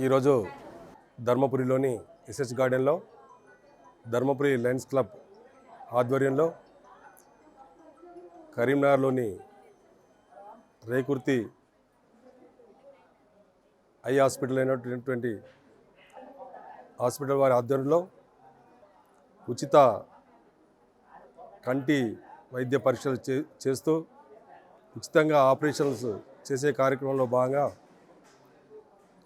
ఈరోజు ధర్మపురిలోని ఎస్ఎస్ గార్డెన్లో Dharmapuri Lions club ఆధ్వర్యంలో కరీంనగర్లోని రేకుర్తి ఐ హాస్పిటల్ అయినటువంటి హాస్పిటల్ వారి ఆధ్వర్యంలో ఉచిత కంటి వైద్య పరీక్షలు చేస్తూ ఉచితంగా ఆపరేషన్స్ చేసే కార్యక్రమంలో భాగంగా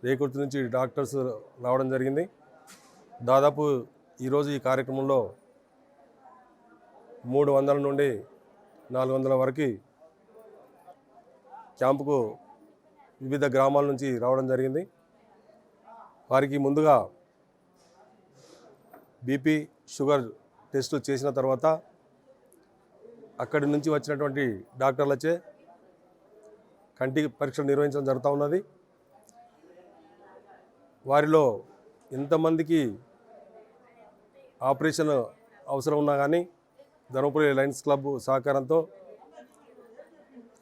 రేకుర్తి నుంచి డాక్టర్స్ రావడం జరిగింది. దాదాపు ఈరోజు ఈ కార్యక్రమంలో 300 నుండి 400 వరకు క్యాంపుకు వివిధ గ్రామాల నుంచి రావడం జరిగింది. వారికి ముందుగా బీపీ షుగర్ టెస్టులు చేసిన తర్వాత అక్కడి నుంచి వచ్చినటువంటి డాక్టర్లచే కంటి పరీక్షలు నిర్వహించడం జరుగుతూ ఉన్నది. వారిలో ఎంతమందికి ఆపరేషన్ అవసరం ఉన్నా కానీ ధర్మపురి లయన్స్ క్లబ్ సహకారంతో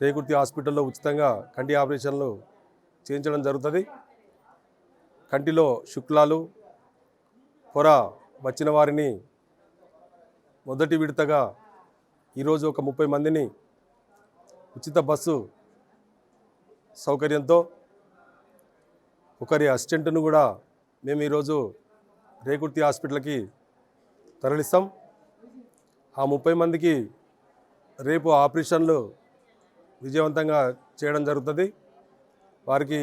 రేకుర్తి హాస్పిటల్లో ఉచితంగా కంటి ఆపరేషన్లు చేయించడం జరుగుతుంది. కంటిలో శుక్లాలు పొర వచ్చిన వారిని మొదటి విడతగా ఈరోజు ఒక 30 మందిని ఉచిత బస్సు సౌకర్యంతో ఒకరి అసిస్టెంట్ను కూడా మేము ఈరోజు రేకుర్తి హాస్పిటల్కి తరలిస్తాం. ఆ 30 మందికి రేపు ఆపరేషన్లు విజయవంతంగా చేయడం జరుగుతుంది. వారికి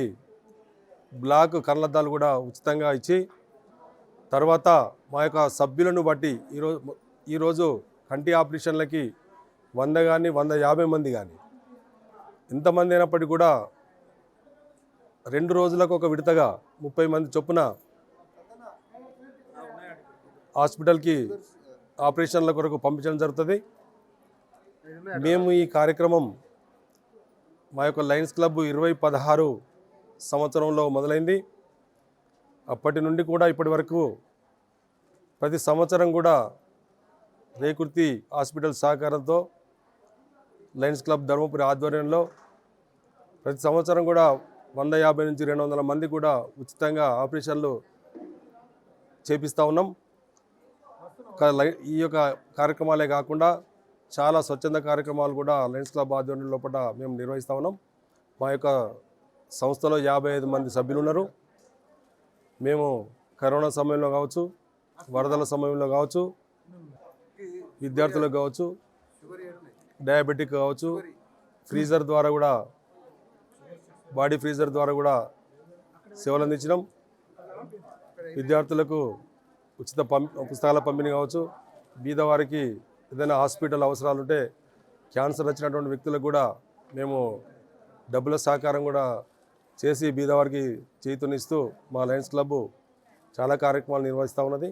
బ్లాక్ కళ్ళద్దాలు కూడా ఉచితంగా ఇచ్చి తర్వాత మా యొక్క సభ్యులను బట్టి ఈరోజు కంటి ఆపరేషన్లకి 100 కానీ 150 మంది కానీ ఎంతమంది అయినప్పటికీ కూడా 2 రోజులకు ఒక విడతగా 30 మంది చొప్పున హాస్పిటల్కి ఆపరేషన్ల కొరకు పంపించడం జరుగుతుంది. మేము ఈ కార్యక్రమం మా యొక్క లయన్స్ క్లబ్ 2016 సంవత్సరంలో మొదలైంది. అప్పటి నుండి కూడా ఇప్పటి వరకు ప్రతి సంవత్సరం కూడా రేకుర్తి హాస్పిటల్ సహకారంతో లయన్స్ క్లబ్ ధర్మపురి ఆధ్వర్యంలో ప్రతి సంవత్సరం కూడా 150 నుంచి 200 మంది కూడా ఉచితంగా ఆపరేషన్లు చేపిస్తూ ఉన్నాం. ఈ యొక్క కార్యక్రమాలే కాకుండా చాలా స్వచ్ఛంద కార్యక్రమాలు కూడా లయన్స్ క్లబ్ ఆధ్వర్యం లోపల మేము నిర్వహిస్తూ ఉన్నాం. మా యొక్క సంస్థలో 55 మంది సభ్యులు ఉన్నారు. మేము కరోనా సమయంలో కావచ్చు, వరదల సమయంలో కావచ్చు, విద్యార్థులకు కావచ్చు, డయాబెటిక్ కావచ్చు, ఫ్రీజర్ ద్వారా కూడా బాడీ ఫ్రీజర్ ద్వారా కూడా సేవలు అందించడం, విద్యార్థులకు ఉచిత పుస్తకాల పంపిణీ కావచ్చు, బీదవారికి ఏదైనా హాస్పిటల్ అవసరాలు ఉంటే క్యాన్సర్ వచ్చినటువంటి వ్యక్తులకు కూడా మేము డబ్బుల సహకారం కూడా చేసి బీదవారికి చేతునిస్తూ మా లయన్స్ క్లబ్ చాలా కార్యక్రమాలు నిర్వహిస్తూ ఉన్నది.